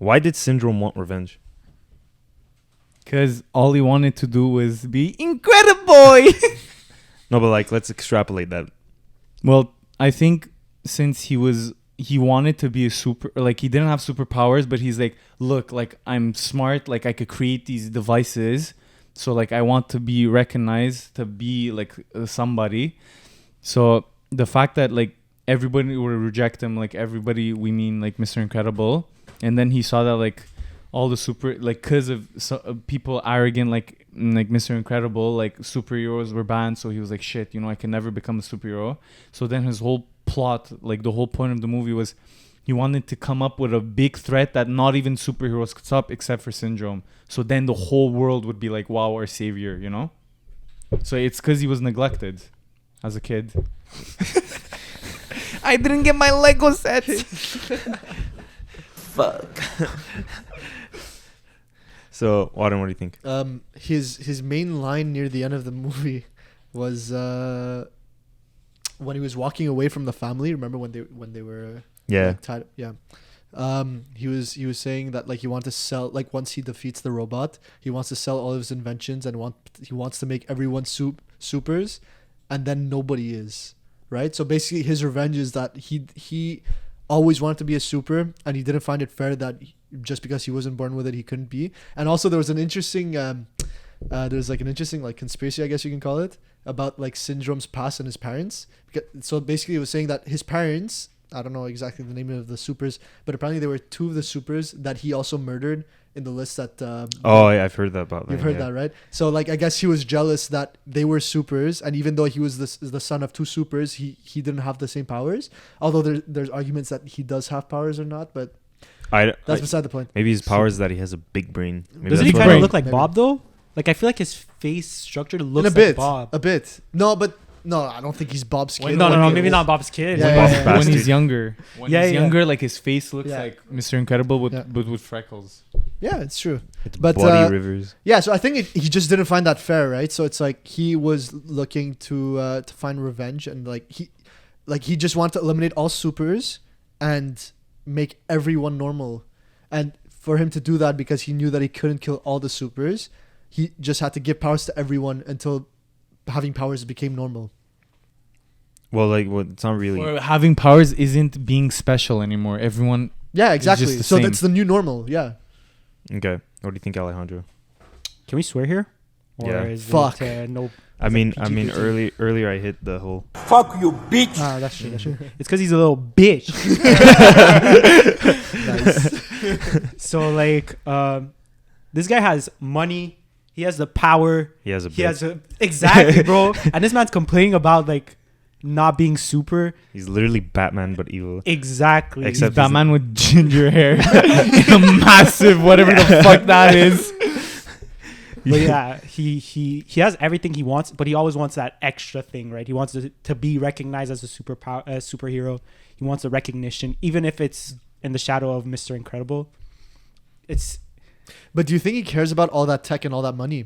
Why did Syndrome want revenge? Because all he wanted to do was be incredible. No, but like, let's extrapolate that. Well, I think since he wanted to be a super, like he didn't have superpowers, but he's like, look, like I'm smart, like I could create these devices. So like I want to be recognized to be like somebody. So the fact that like everybody would reject him, like everybody, we mean like Mr. Incredible. And then he saw that like all the super, like because of people arrogant, like Mr. Incredible, like superheroes were banned. So he was like, shit, I can never become a superhero. So then his whole plot, like the whole point of the movie was he wanted to come up with a big threat that not even superheroes could stop except for Syndrome. So then the whole world would be like, wow, our savior, So it's because he was neglected as a kid. I didn't get my Lego sets. Fuck. So, Warren, what do you think? His main line near the end of the movie was when he was walking away from the family. Remember when they were like, tied? Yeah. He was saying that like he wants to sell, like once he defeats the robot, he wants to sell all of his inventions and he wants to make everyone supers, and then nobody is, right? So basically his revenge is that he always wanted to be a super, and he didn't find it fair that just because he wasn't born with it he couldn't be. And also there was an interesting like conspiracy, I guess you can call it, about like Syndrome's past and his parents. So basically it was saying that his parents, I don't know exactly the name of the supers, but apparently there were two of the supers that he also murdered in the list that I've heard that about that. You've heard that, right? So like I guess he was jealous that they were supers, and even though he was the son of two supers, he didn't have the same powers. Although there's arguments that he does have powers or not, but that's beside the point. Maybe his powers is that he has a big brain. Maybe doesn't he kind of look like Bob though? Like I feel like his face structure looks like Bob. A bit. No, I don't think he's Bob's kid. No, maybe not Bob's kid. When he's younger. When he's younger, like his face looks like Mr. Incredible with freckles. Yeah, it's true. It's bloody rivers. Yeah, so I think he just didn't find that fair, right? So it's like he was looking to find revenge, and he just wanted to eliminate all supers and make everyone normal. And for him to do that, because he knew that he couldn't kill all the supers, he just had to give powers to everyone until having powers became normal. Well, it's not really. Or having powers isn't being special anymore. Everyone. Yeah, exactly. So that's the new normal. Yeah. Okay. What do you think, Alejandro? Can we swear here? Or fuck. No. I mean, earlier I hit the whole. Fuck you, bitch. That's true. It's because he's a little bitch. Nice. So like, this guy has money. He has the power. He has a. Exactly, bro. And this man's complaining about like not being super. He's literally Batman but evil. Exactly. Except he's Batman with ginger hair, a massive whatever the fuck that is. But yeah, he has everything he wants, but he always wants that extra thing, right? He wants to be recognized as a superhero. He wants a recognition, even if it's in the shadow of Mr. Incredible. But do you think he cares about all that tech and all that money?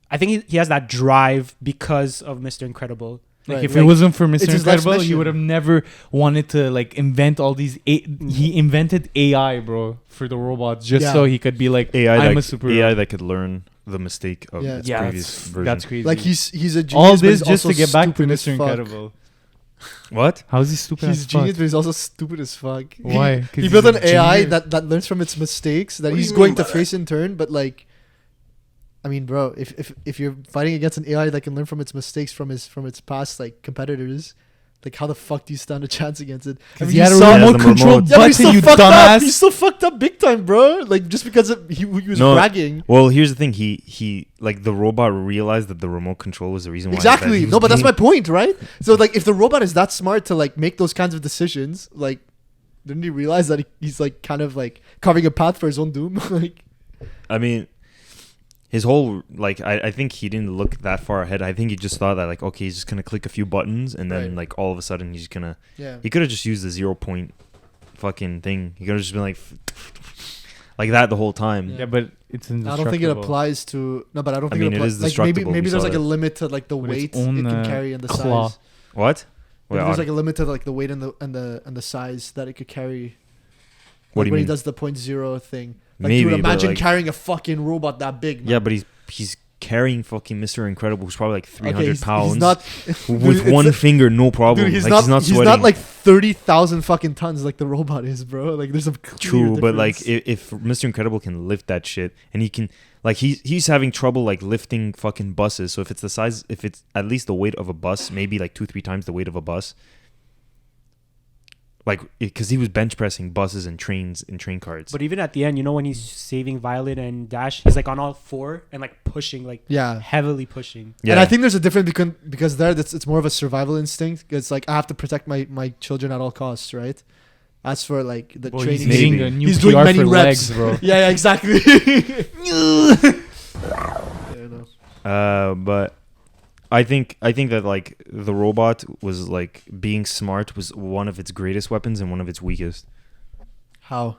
I think he has that drive because of Mr. Incredible. Like if it wasn't for Mr. Incredible, he would have never wanted to like invent all these. He invented AI, bro, for the robots just so he could be like, I'm a superhero. AI that could learn the mistake of its previous version. That's crazy. Like he's a genius. All this just to get back to Mr. Incredible. What? How is he stupid? He's genius, but he's also stupid as fuck. Why? He built an AI that learns from its mistakes that he's going to face in turn. But like, I mean, bro, if you're fighting against an AI that can learn from its mistakes from its past like competitors, like how the fuck do you stand a chance against it? I mean, he had a remote control button, you dumbass. He's still fucked up big time, bro. Like just because he was bragging. Well, here's the thing. He like the robot realized that the remote control was the reason why. Exactly. No, but that's my point, right? So like, if the robot is that smart to like make those kinds of decisions, like, didn't he realize that he's like kind of like carving a path for his own doom? Like, I mean. His whole, like, I think he didn't look that far ahead. I think he just thought that, like, okay, he's just going to click a few buttons and then, like, all of a sudden he's going to... Yeah. He could have just used the 0 point fucking thing. He could have just been, like that the whole time. Yeah, but it's indestructible. I don't think it applies to... No, but I don't think it applies... it is destructible. Like, maybe there's, like, a limit to, like, the weight it can carry and the size. What? There's, like, a limit to, like, the weight and the size that it could carry. What do you when he mean? does the .0 thing. Like, Maybe, dude, but, imagine like- carrying a fucking robot that big. Man. Yeah, but he's carrying fucking Mr. Incredible, who's probably like 300 he's pounds. not with dude, one it's- finger, no problem. Dude, he's like, not. he's not He's sweating. not like 30,000 fucking tons like the robot is, bro. Like there's a clear True, but like difference. if Mr. Incredible can lift that shit, and he can, like, he's having trouble like lifting fucking buses. So if it's at least the weight of a bus, maybe like 2-3 times the weight of a bus. Like, because he was bench pressing buses and trains and train carts. But even at the end, you know, when he's saving Violet and Dash, he's like on all four and like pushing, like yeah. heavily pushing. Yeah. And I think there's a difference because there it's more of a survival instinct. It's like I have to protect my children at all costs, right? As for like the Well, training, he's getting Maybe. a new He's PR doing many for reps. legs, bro. yeah, exactly. Yeah, I know. But I think that like the robot was like being smart was one of its greatest weapons and one of its weakest. How?